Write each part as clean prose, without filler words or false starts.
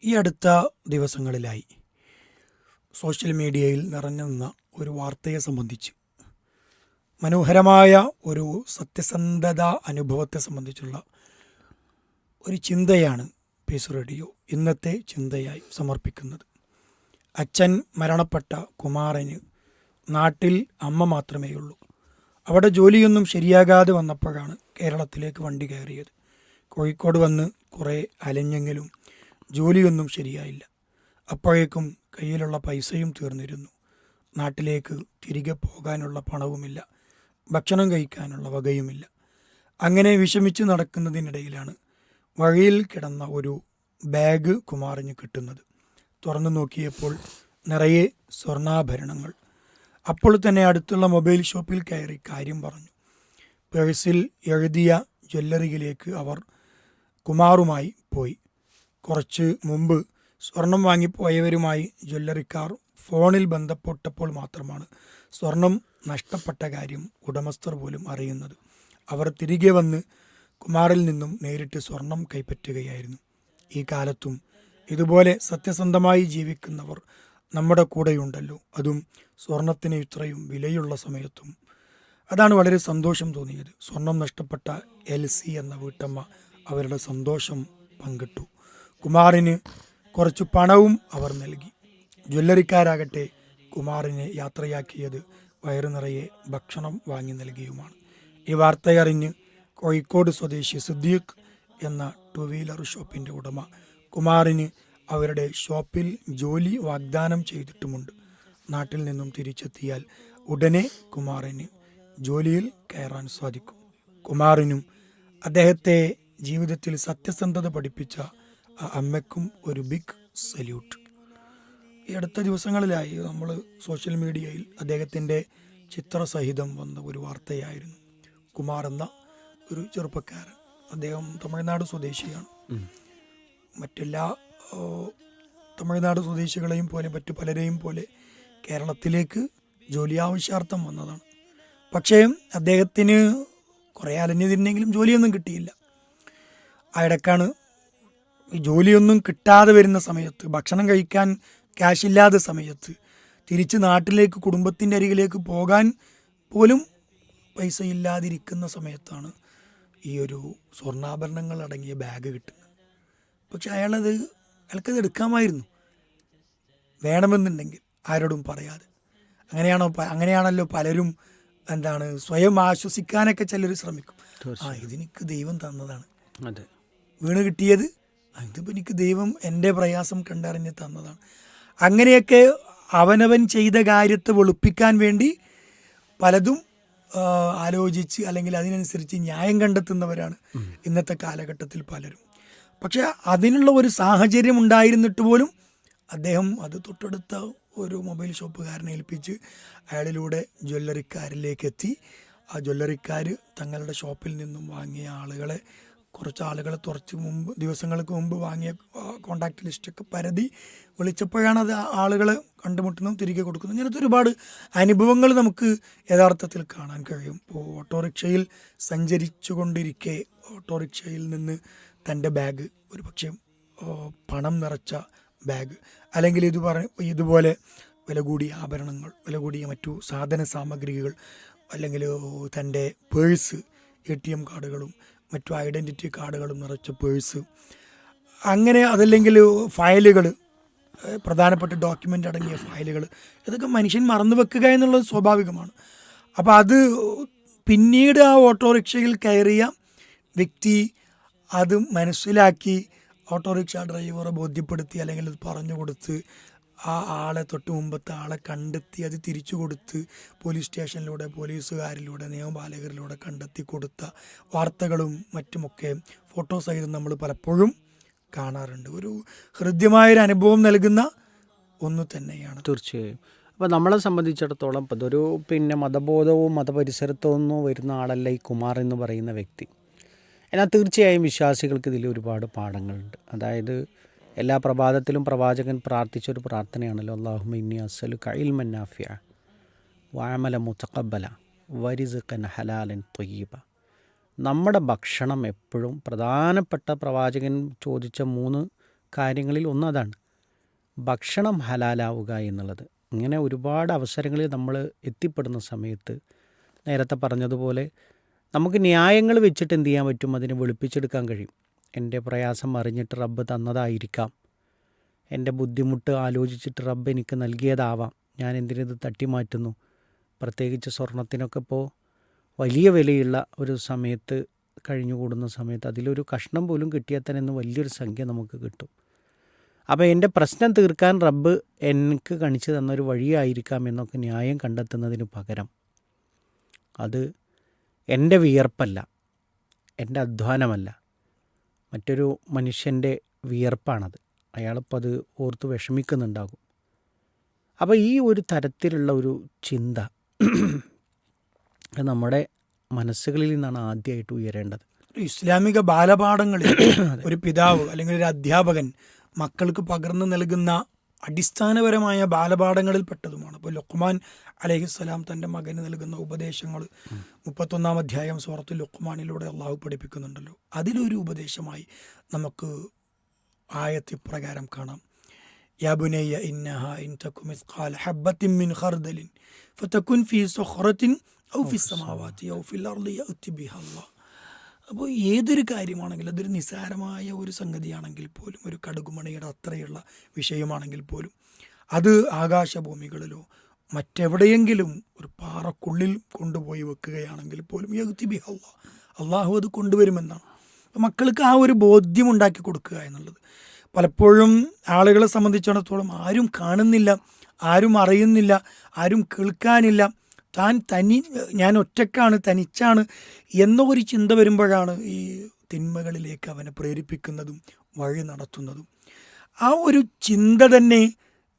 ഈ അടുത്ത ദിവസങ്ങളിലായി സോഷ്യൽ മീഡിയയിൽ നിറഞ്ഞു നിന്ന ഒരു വാർത്തയെ സംബന്ധിച്ച്, മനോഹരമായ ഒരു സത്യസന്ധത അനുഭവത്തെ സംബന്ധിച്ചുള്ള ഒരു ചിന്തയാണ് പീസ് റേഡിയോ ഇന്നത്തെ ചിന്തയായി സമർപ്പിക്കുന്നത്. അച്ഛൻ മരണപ്പെട്ട കുമാരന് നാട്ടിൽ അമ്മ മാത്രമേ ഉള്ളൂ. അവിടെ ജോലിയൊന്നും ശരിയാകാതെ വന്നപ്പോഴാണ് കേരളത്തിലേക്ക് വണ്ടി കയറിയത്. കോഴിക്കോട് വന്ന് കുറേ അലഞ്ഞെങ്കിലും ജോലിയൊന്നും ശരിയായില്ല. അപ്പോഴേക്കും കയ്യിലുള്ള പൈസയും തീർന്നിരുന്നു. നാട്ടിലേക്ക് തിരികെ പോകാനുള്ള പണവുമില്ല, ഭക്ഷണം കഴിക്കാനുള്ള വകയുമില്ല. അങ്ങനെ വിഷമിച്ച് നടക്കുന്നതിനിടയിലാണ് വഴിയിൽ കിടന്ന ഒരു ബാഗ് കുമാരന് കിട്ടുന്നത്. തുറന്നു നോക്കിയപ്പോൾ നിറയെ സ്വർണ്ണാഭരണങ്ങൾ. അപ്പോൾ തന്നെ അടുത്തുള്ള മൊബൈൽ ഷോപ്പിൽ കയറി കാര്യം പറഞ്ഞു. പേഴ്സിൽ എഴുതിയ ജ്വല്ലറിയിലേക്ക് അവർ കുമാറുമായി പോയി. കുറച്ച് മുമ്പ് സ്വർണം വാങ്ങിപ്പോയവരുമായി ജ്വല്ലറിക്കാർ ഫോണിൽ ബന്ധപ്പെട്ടപ്പോൾ മാത്രമാണ് സ്വർണം നഷ്ടപ്പെട്ട കാര്യം ഉടമസ്ഥർ പോലും അറിയുന്നത്. അവർ തിരികെ വന്ന് കുമാറിൽ നിന്നും നേരിട്ട് സ്വർണം കൈപ്പറ്റുകയായിരുന്നു. ഈ കാലത്തും ഇതുപോലെ സത്യസന്ധമായി ജീവിക്കുന്നവർ നമ്മുടെ കൂടെയുണ്ടല്ലോ, അതും സ്വർണത്തിന് ഇത്രയും വിലയുള്ള സമയത്തും. അതാണ് വളരെ സന്തോഷം തോന്നിയത്. സ്വർണം നഷ്ടപ്പെട്ട എൽസി എന്ന വീട്ടമ്മ അവരുടെ സന്തോഷം പങ്കിട്ടു. കുമാറിന് കുറച്ച് പണവും അവർ നൽകി. ജ്വല്ലറിക്കാരാകട്ടെ കുമാറിനെ യാത്രയാക്കിയത് വയറു നിറയെ ഭക്ഷണം വാങ്ങി നൽകിയുമാണ്. ഈ വാർത്തയറിഞ്ഞ് കോഴിക്കോട് സ്വദേശി സിദ്ദീഖ് എന്ന ടു വീലർ ഷോപ്പിൻ്റെ ഉടമ കുമാറിന് അവരുടെ ഷോപ്പിൽ ജോലി വാഗ്ദാനം ചെയ്തിട്ടുമുണ്ട്. നാട്ടിൽ നിന്നും തിരിച്ചെത്തിയാൽ ഉടനെ കുമാറിന് ജോലിയിൽ കയറാൻ സാധിക്കും. കുമാറിനും അദ്ദേഹത്തെ ജീവിതത്തിൽ സത്യസന്ധത പഠിപ്പിച്ച ആ അമ്മയ്ക്കും ഒരു ബിഗ് സല്യൂട്ട്. ഈ അടുത്ത ദിവസങ്ങളിലായി നമ്മൾ സോഷ്യൽ മീഡിയയിൽ അദ്ദേഹത്തിൻ്റെ ചിത്രസഹിതം വന്ന ഒരു വാർത്തയായിരുന്നു. കുമാർ എന്ന ഒരു ചെറുപ്പക്കാരൻ, അദ്ദേഹം തമിഴ്നാട് സ്വദേശിയാണ്. മറ്റെല്ലാ തമിഴ്നാട് സ്വദേശികളെയും പോലെ മറ്റു പലരെയും പോലെ കേരളത്തിലേക്ക് ജോലി ആവശ്യാർത്ഥം വന്നതാണ്. പക്ഷേ അദ്ദേഹത്തിന് കുറേ അലഞ്ഞിരുന്നെങ്കിലും ജോലിയൊന്നും കിട്ടിയില്ല. അയിടക്കാണ് ഈ ജോലിയൊന്നും കിട്ടാതെ വരുന്ന സമയത്ത്, ഭക്ഷണം കഴിക്കാൻ ക്യാഷില്ലാത്ത സമയത്ത്, തിരിച്ച് നാട്ടിലേക്ക് കുടുംബത്തിൻ്റെ അരികിലേക്ക് പോകാൻ പോലും പൈസ ഇല്ലാതിരിക്കുന്ന സമയത്താണ് ഈ ഒരു സ്വർണ്ണാഭരണങ്ങൾ അടങ്ങിയ ബാഗ് കിട്ടുന്നത്. പക്ഷെ അയാൾക്കത് എടുക്കാമായിരുന്നു, വേണമെന്നുണ്ടെങ്കിൽ ആരോടും പറയാതെ. അങ്ങനെയാണല്ലോ പലരും സ്വയം ആശ്വസിക്കാനൊക്കെ ചിലർ ശ്രമിക്കും. ഇതെനിക്ക് ദൈവം തന്നതാണ്, വീണ് കിട്ടിയത്, ഇതിപ്പോൾ എനിക്ക് ദൈവം എൻ്റെ പ്രയാസം കണ്ടറിഞ്ഞ് തന്നതാണ്. അങ്ങനെയൊക്കെ അവനവൻ ചെയ്ത കാര്യത്തെ വെളുപ്പിക്കാൻ വേണ്ടി പലതും ആലോചിച്ച് അല്ലെങ്കിൽ അതിനനുസരിച്ച് ന്യായം കണ്ടെത്തുന്നവരാണ് ഇന്നത്തെ കാലഘട്ടത്തിൽ പലരും. പക്ഷെ അതിനുള്ള ഒരു സാഹചര്യം ഉണ്ടായിരുന്നിട്ട് പോലും അദ്ദേഹം അത് തൊട്ടടുത്ത ഒരു മൊബൈൽ ഷോപ്പുകാരനെ ഏൽപ്പിച്ച് അയാളിലൂടെ ജ്വല്ലറിക്കാരിലേക്ക് എത്തി. ആ ജ്വല്ലറിക്കാർ തങ്ങളുടെ ഷോപ്പിൽ നിന്നും വാങ്ങിയ കുറച്ച് ദിവസങ്ങൾക്ക് മുമ്പ് വാങ്ങിയ കോണ്ടാക്ട് ലിസ്റ്റൊക്കെ പരതി വിളിച്ചപ്പോഴാണ് അത് ആളുകളെ കണ്ടുമുട്ടുന്നതും തിരികെ കൊടുക്കുന്നതും. ഇങ്ങനത്തെ ഒരുപാട് അനുഭവങ്ങൾ നമുക്ക് യഥാർത്ഥത്തിൽ കാണാൻ കഴിയും. ഇപ്പോൾ ഓട്ടോറിക്ഷയിൽ സഞ്ചരിച്ചു കൊണ്ടിരിക്കെ ഓട്ടോറിക്ഷയിൽ നിന്ന് തൻ്റെ ബാഗ്, ഒരു പക്ഷേ പണം നിറച്ച ബാഗ്, അല്ലെങ്കിൽ ഇതുപോലെ വില കൂടിയ ആഭരണങ്ങൾ, വില കൂടിയ മറ്റു സാധന സാമഗ്രികൾ, അല്ലെങ്കിൽ തൻ്റെ പേഴ്സ്, ATM കാർഡുകളും മറ്റു ഐഡൻറ്റിറ്റി കാർഡുകളും നിറച്ച പേഴ്സ്, അങ്ങനെ അതല്ലെങ്കിൽ ഫയലുകൾ, പ്രധാനപ്പെട്ട ഡോക്യുമെൻ്റ് അടങ്ങിയ ഫയലുകൾ, ഇതൊക്കെ മനുഷ്യൻ മറന്നു വെക്കുക എന്നുള്ളത് സ്വാഭാവികമാണ്. അപ്പോൾ അത് പിന്നീട് ആ ഓട്ടോറിക്ഷയിൽ കയറിയ വ്യക്തി അത് മനസ്സിലാക്കി ഓട്ടോറിക്ഷ ഡ്രൈവറെ ബോധ്യപ്പെടുത്തി, അല്ലെങ്കിൽ അത് പറഞ്ഞു കൊടുത്ത് ആ ആളെ, തൊട്ട് മുമ്പത്തെ ആളെ കണ്ടെത്തി അത് തിരിച്ചു കൊടുത്ത് പോലീസ് സ്റ്റേഷനിലൂടെ, പോലീസുകാരിലൂടെ, നിയമപാലകരിലൂടെ കണ്ടെത്തി കൊടുത്ത വാർത്തകളും മറ്റുമൊക്കെ ഫോട്ടോ സഹിതം നമ്മൾ പലപ്പോഴും കാണാറുണ്ട്. ഒരു ഹൃദ്യമായൊരു അനുഭവം നൽകുന്ന ഒന്ന് തന്നെയാണ്. തീർച്ചയായും. അപ്പോൾ നമ്മളെ സംബന്ധിച്ചിടത്തോളം അതൊരു മതബോധവും മതപരിസരത്തൊന്നും വരുന്ന ആളല്ല ഈ കുമാർ എന്ന് പറയുന്ന വ്യക്തി. എന്നാൽ തീർച്ചയായും വിശ്വാസികൾക്ക് ഇതിൽ ഒരുപാട് പാഠങ്ങളുണ്ട്. അതായത് എല്ലാ പ്രഭാതത്തിലും പ്രവാചകൻ പ്രാർത്ഥിച്ചൊരു പ്രാർത്ഥനയാണല്ലോ, അല്ലാഹുമ്മ ഇന്നി അസ്അലുക ഇൽമൻ നാഫിഅ വഅമല മുതഖബ്ബല വരിസ്ഖൻ ഹലാലൻ ത്വയ്യിബ. നമ്മുടെ ഭക്ഷണം എപ്പോഴും പ്രധാനപ്പെട്ട പ്രവാചകൻ ചോദിച്ച 3 കാര്യങ്ങളിൽ ഒന്ന് അതാണ്, ഭക്ഷണം ഹലാലാവുക എന്നുള്ളത്. ഇങ്ങനെ ഒരുപാട് അവസരങ്ങളിൽ നമ്മൾ എത്തിപ്പെടുന്ന സമയത്ത് നേരത്തെ പറഞ്ഞതുപോലെ നമുക്ക് ന്യായങ്ങൾ വെച്ചിട്ട് എന്ത് ചെയ്യാൻ പറ്റും, അതിനെ വെളുപ്പിച്ചെടുക്കാൻ കഴിയും. എൻ്റെ പ്രയാസം അറിഞ്ഞിട്ട് റബ്ബ് തന്നതായിരിക്കാം, എൻ്റെ ബുദ്ധിമുട്ട് ആലോചിച്ചിട്ട് റബ്ബ് എനിക്ക് നൽകിയതാവാം, ഞാൻ എന്തിനിത് തട്ടിമാറ്റുന്നു. പ്രത്യേകിച്ച് സ്വർണത്തിനൊക്കെ ഇപ്പോൾ വലിയ വിലയുള്ള ഒരു സമയത്ത് കഴിഞ്ഞുകൂടുന്ന സമയത്ത് അതിലൊരു കഷ്ണം പോലും കിട്ടിയാൽ തന്നെ ഇന്ന് വലിയൊരു സംഖ്യ നമുക്ക് കിട്ടും. അപ്പോൾ എൻ്റെ പ്രശ്നം തീർക്കാൻ റബ്ബ് എനിക്ക് കാണിച്ചു തന്നൊരു വഴിയായിരിക്കാം എന്നൊക്കെ ന്യായം കണ്ടെത്തുന്നതിന് പകരം അത് എൻ്റെ വിയർപ്പല്ല, എൻ്റെ അധ്വാനമല്ല, മറ്റൊരു മനുഷ്യൻ്റെ വിയർപ്പാണത്, അയാളിപ്പോൾ അത് ഓർത്ത് വിഷമിക്കുന്നുണ്ടാകും. അപ്പോൾ ഈ ഒരു തരത്തിലുള്ള ഒരു ചിന്ത നമ്മുടെ മനസ്സുകളിൽ നിന്നാണ് ആദ്യമായിട്ട് ഉയരേണ്ടത്. ഇസ്ലാമിക ബാലപാഠങ്ങളിൽ ഒരു പിതാവ് അല്ലെങ്കിൽ ഒരു അധ്യാപകൻ മക്കൾക്ക് പകർന്നു നൽകുന്ന അടിസ്ഥാനപരമായ ബാലപാഠങ്ങളിൽ പെട്ടതുമാണ്. അപ്പോൾ ലുഖ്മാൻ അലൈഹിസ്സലാം തൻ്റെ മകന് നൽകുന്ന ഉപദേശങ്ങൾ 31-ാം അധ്യായം സൂറത്തുൽ ലുഖ്മാനിലൂടെ അള്ളാഹു പഠിപ്പിക്കുന്നുണ്ടല്ലോ. അതിലൊരു ഉപദേശമായി നമുക്ക് ആയത്ത് പ്രകാരം കാണാം. യാ ബുനയ്യ ഇന്നഹാ ഇൻ തകു മിസ്ഖാല ഹബ്ബത്തിൻ മിൻ ഖർദലിൻ ഫതകുൻ ഫീ സുഖറത്തിൻ ഔ ഫിസ് സമാവാതി ഔ ഫിൽ അർളി യഅതി ബിഹാ അല്ലാഹ്. അപ്പോൾ ഏതൊരു കാര്യമാണെങ്കിലും അതൊരു നിസ്സാരമായ ഒരു സംഗതിയാണെങ്കിൽ പോലും, ഒരു കടുകുമണിയുടെ അത്രയുള്ള വിഷയമാണെങ്കിൽ പോലും, അത് ആകാശഭൂമികളിലോ മറ്റെവിടെയെങ്കിലും ഒരു പാറക്കുള്ളിൽ കൊണ്ടുപോയി വെക്കുകയാണെങ്കിൽ പോലും യഅതി ബിഹാ അല്ലാഹ്, അള്ളാഹു അത് കൊണ്ടുവരുമെന്നാണ്. മക്കൾക്ക് ആ ഒരു ബോധ്യം ഉണ്ടാക്കി കൊടുക്കുക എന്നുള്ളത് പലപ്പോഴും ആളുകളെ സംബന്ധിച്ചിടത്തോളം ആരും കാണുന്നില്ല, ആരും അറിയുന്നില്ല, ആരും കേൾക്കാനില്ല, ഞാൻ ഒറ്റക്കാണ്, തനിച്ചാണ് എന്ന ഒരു ചിന്ത വരുമ്പോഴാണ് ഈ തിന്മകളിലേക്ക് അവനെ പ്രേരിപ്പിക്കുന്നതും വഴി നടത്തുന്നതും. ആ ഒരു ചിന്ത തന്നെ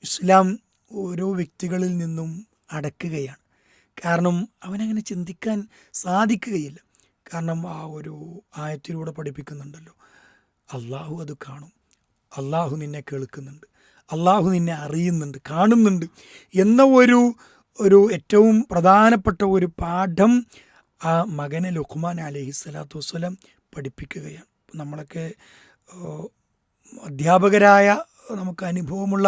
ഇസ്ലാം ഓരോ വ്യക്തികളിൽ നിന്നും അടക്കുകയാണ്. കാരണം അവനങ്ങനെ ചിന്തിക്കാൻ സാധിക്കുകയില്ല. കാരണം ആ ഒരു ആയത്തിലൂടെ പഠിപ്പിക്കുന്നുണ്ടല്ലോ, അള്ളാഹു അത് കാണും, അള്ളാഹു നിന്നെ കേൾക്കുന്നുണ്ട്, അള്ളാഹു നിന്നെ അറിയുന്നുണ്ട്, കാണുന്നുണ്ട് എന്ന ഒരു ഏറ്റവും പ്രധാനപ്പെട്ട ഒരു പാഠം ആ മകനെ ലുഖ്മാൻ അലൈഹിസ്സലാത്തു വസ്സലാം പഠിപ്പിക്കുകയാണ്. നമ്മളൊക്കെ അധ്യാപകരായ നമുക്ക് അനുഭവമുള്ള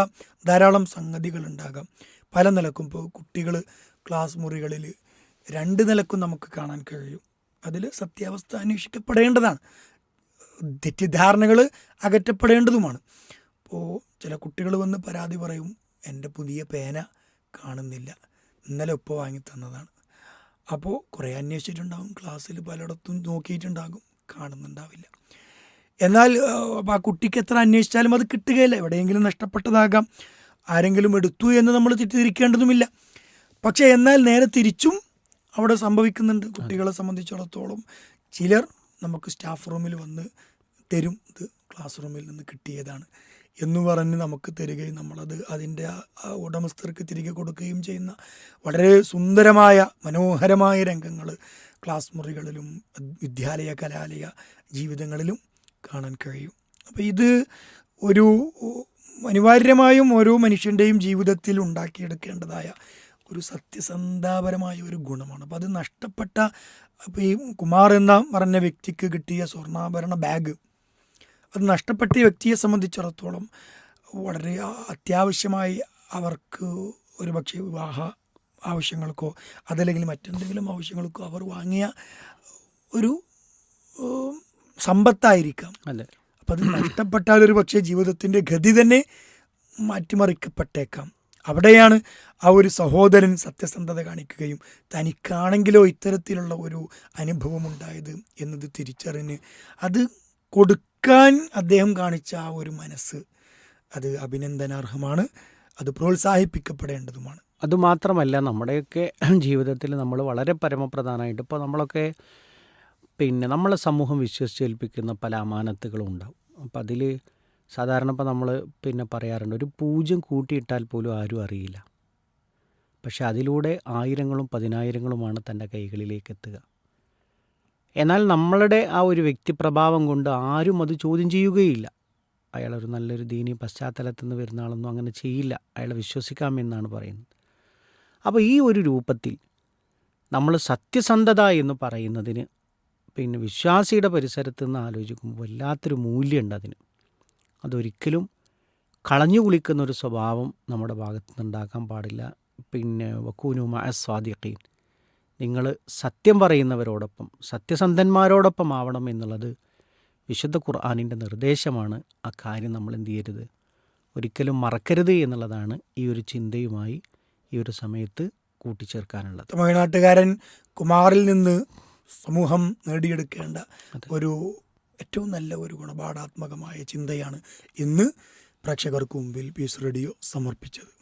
ധാരാളം സംഗതികളുണ്ടാകാം. പല നിലക്കും ഇപ്പോൾ കുട്ടികൾ ക്ലാസ് മുറികളിൽ 2 നിലക്കും നമുക്ക് കാണാൻ കഴിയും. അതിൽ സത്യാവസ്ഥ അന്വേഷിക്കപ്പെടേണ്ടതാണ്, തെറ്റിദ്ധാരണകൾ അകറ്റപ്പെടേണ്ടതുമാണ്. അപ്പോൾ ചില കുട്ടികൾ വന്ന് പരാതി പറയും, എൻ്റെ പുതിയ പേന കാണുന്നില്ല, ഇന്നലെ ഉപ്പ വാങ്ങി തന്നതാണ്. അപ്പോൾ കുറേ അന്വേഷിച്ചിട്ടുണ്ടാകും, ക്ലാസ്സിൽ പലയിടത്തും നോക്കിയിട്ടുണ്ടാകും, കാണുന്നുണ്ടാവില്ല. എന്നാൽ ആ കുട്ടിക്ക് എത്ര അന്വേഷിച്ചാലും അത് കിട്ടുകയില്ല, എവിടെയെങ്കിലും നഷ്ടപ്പെട്ടതാകാം, ആരെങ്കിലും എടുത്തു എന്ന് നമ്മൾ തെറ്റിദ്ധരിക്കേണ്ടതുമില്ല. പക്ഷേ എന്നാൽ നേരെ തിരിച്ചും അവിടെ സംഭവിക്കുന്നുണ്ട്. കുട്ടികളെ സംബന്ധിച്ചിടത്തോളം ചിലർ നമുക്ക് സ്റ്റാഫ് റൂമിൽ വന്ന് തരും, ഇത് ക്ലാസ് റൂമിൽ നിന്ന് കിട്ടിയതാണ് എന്ന് പറഞ്ഞ് നമുക്ക് തരികയും നമ്മളത് അതിൻ്റെ ഉടമസ്ഥർക്ക് തിരികെ കൊടുക്കുകയും ചെയ്യുന്ന വളരെ സുന്ദരമായ മനോഹരമായ രംഗങ്ങൾ ക്ലാസ് മുറികളിലും വിദ്യാലയ കലാലയ ജീവിതങ്ങളിലും കാണാൻ കഴിയും. അപ്പോൾ ഇത് ഒരു അനിവാര്യമായും ഓരോ മനുഷ്യൻ്റെയും ജീവിതത്തിൽ ഉണ്ടാക്കിയെടുക്കേണ്ടതായ ഒരു സത്യസന്ധാപരമായ ഒരു ഗുണമാണ്. അപ്പോൾ അത് നഷ്ടപ്പെട്ട, ഇപ്പോൾ ഈ കുമാർ എന്ന പറഞ്ഞ വ്യക്തിക്ക് കിട്ടിയ സ്വർണ്ണാഭരണ ബാഗ്, അത് നഷ്ടപ്പെട്ട വ്യക്തിയെ സംബന്ധിച്ചിടത്തോളം വളരെ അത്യാവശ്യമായി അവർക്ക് ഒരു പക്ഷേ വിവാഹ ആവശ്യങ്ങൾക്കോ അതല്ലെങ്കിൽ മറ്റെന്തെങ്കിലും ആവശ്യങ്ങൾക്കോ അവർ വാങ്ങിയ ഒരു സമ്പത്തായിരിക്കാം. അപ്പം അത് നഷ്ടപ്പെട്ടാൽ ഒരു പക്ഷേ ജീവിതത്തിൻ്റെ ഗതി തന്നെ മാറ്റിമറിക്കപ്പെട്ടേക്കാം. അവിടെയാണ് ആ ഒരു സഹോദരൻ സത്യസന്ധത കാണിക്കുകയും തനിക്കാണെങ്കിലോ ഇത്തരത്തിലുള്ള ഒരു അനുഭവം ഉണ്ടായത് എന്നത് തിരിച്ചറിഞ്ഞ് അത് കൊടുക്കാൻ അദ്ദേഹം കാണിച്ച ആ ഒരു മനസ്സ്, അത് അഭിനന്ദനാർഹമാണ്, അത് പ്രോത്സാഹിപ്പിക്കപ്പെടേണ്ടതുമാണ്. അതുമാത്രമല്ല, നമ്മുടെയൊക്കെ ജീവിതത്തിൽ നമ്മൾ വളരെ പരമപ്രധാനമായിട്ട് ഇപ്പോൾ നമ്മളൊക്കെ നമ്മളെ സമൂഹം വിശ്വസിച്ചേൽപ്പിക്കുന്ന പല അമാനത്തുകളും ഉണ്ടാവും. അപ്പോൾ അതിൽ സാധാരണ ഇപ്പോൾ നമ്മൾ പറയാറുണ്ട്, ഒരു 0 കൂട്ടിയിട്ടാൽ പോലും ആരും അറിയില്ല, പക്ഷെ അതിലൂടെ 1000-ങ്ങളും 10,000-ങ്ങളുമാണ് തൻ്റെ കൈകളിലേക്ക് എത്തുക. എന്നാൽ നമ്മളുടെ ആ ഒരു വ്യക്തിപ്രഭാവം കൊണ്ട് ആരും അത് ചോദ്യം ചെയ്യുകയില്ല. അയാളൊരു നല്ലൊരു ദീനി പശ്ചാത്തലത്തിൽ നിന്ന് വരുന്ന ആളൊന്നും അങ്ങനെ ചെയ്യില്ല, അയാളെ വിശ്വസിക്കാമെന്നാണ് പറയുന്നത്. അപ്പോൾ ഈ ഒരു രൂപത്തിൽ നമ്മൾ സത്യസന്ധത എന്ന് പറയുന്നതിന് വിശ്വാസിയുടെ പരിസരത്ത് നിന്ന് ആലോചിക്കുമ്പോൾ വല്ലാത്തൊരു മൂല്യമുണ്ട് അതിന്. അതൊരിക്കലും കളഞ്ഞു കുളിക്കുന്ന ഒരു സ്വഭാവം നമ്മുടെ ഭാഗത്തു നിന്നുണ്ടാക്കാൻ പാടില്ല. പിന്നെ വക്കൂനു മഅ സ്വാദിഖീൻ, നിങ്ങൾ സത്യം പറയുന്നവരോടൊപ്പം സത്യസന്ധന്മാരോടൊപ്പം ആവണം എന്നുള്ളത് വിശുദ്ധ ഖുർആനിൻ്റെ നിർദ്ദേശമാണ്. ആ കാര്യം നമ്മൾ എന്ത് ചെയ്യരുത്, ഒരിക്കലും മറക്കരുത് എന്നുള്ളതാണ് ഈ ഒരു ചിന്തയുമായി ഈ ഒരു സമയത്ത് കൂട്ടിച്ചേർക്കാനുള്ളത്. തമിഴ്നാട്ടുകാരൻ കുമാറിൽ നിന്ന് സമൂഹം നേടിയെടുക്കേണ്ട ഒരു ഏറ്റവും നല്ല ഒരു ഗുണപാഠാത്മകമായ ചിന്തയാണ് ഇന്ന് പ്രേക്ഷകർക്ക് മുമ്പിൽ പീസ് റേഡിയോ സമർപ്പിച്ചത്.